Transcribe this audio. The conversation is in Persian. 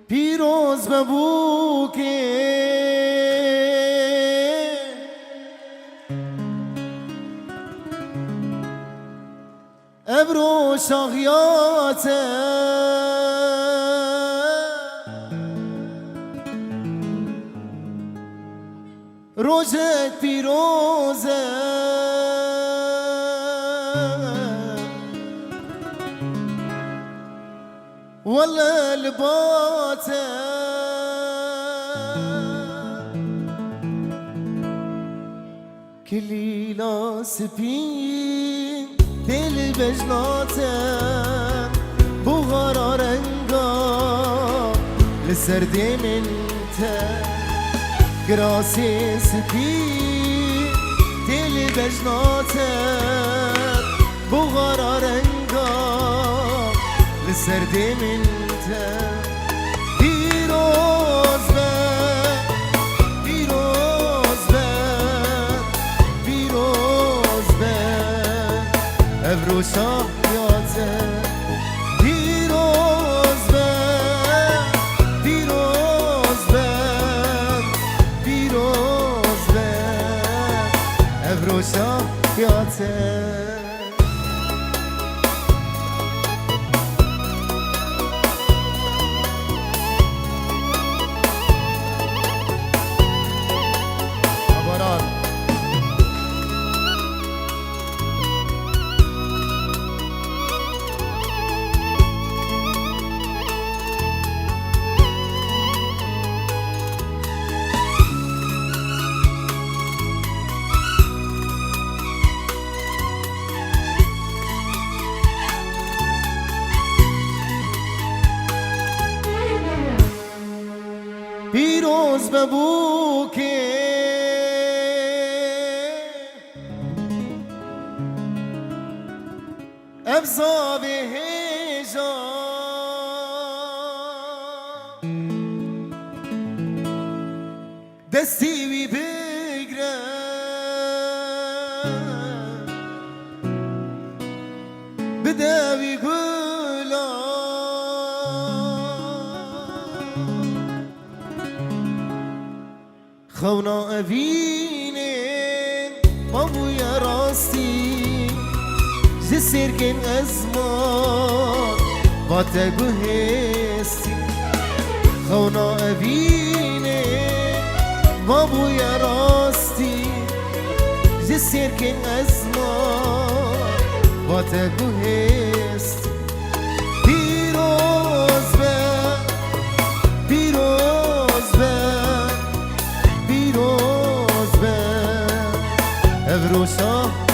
پیروز ببو که ابرو شاخیات روزت پیروزه ولا لباته كلي لا سبين دل بجناته بغرا رنگا لسردين انت قراسي سبين دل بجناته بغرا رنگا لسردين انت پیروز به پیروز به پیروز به ابرو شاخیاته پیروز به پیروز به پیروز به ابرو شاخیاته پیروز ببو که ابزا به هجا دستی وی بگره بدوی گلا خونا اوینه بابوی راستی جسرگن ازمان باتگو هستی خونا اوینه بابوی راستی جسرگن ازمان باتگو هستی پیروز به پیروز به پیروز به ابرو شاه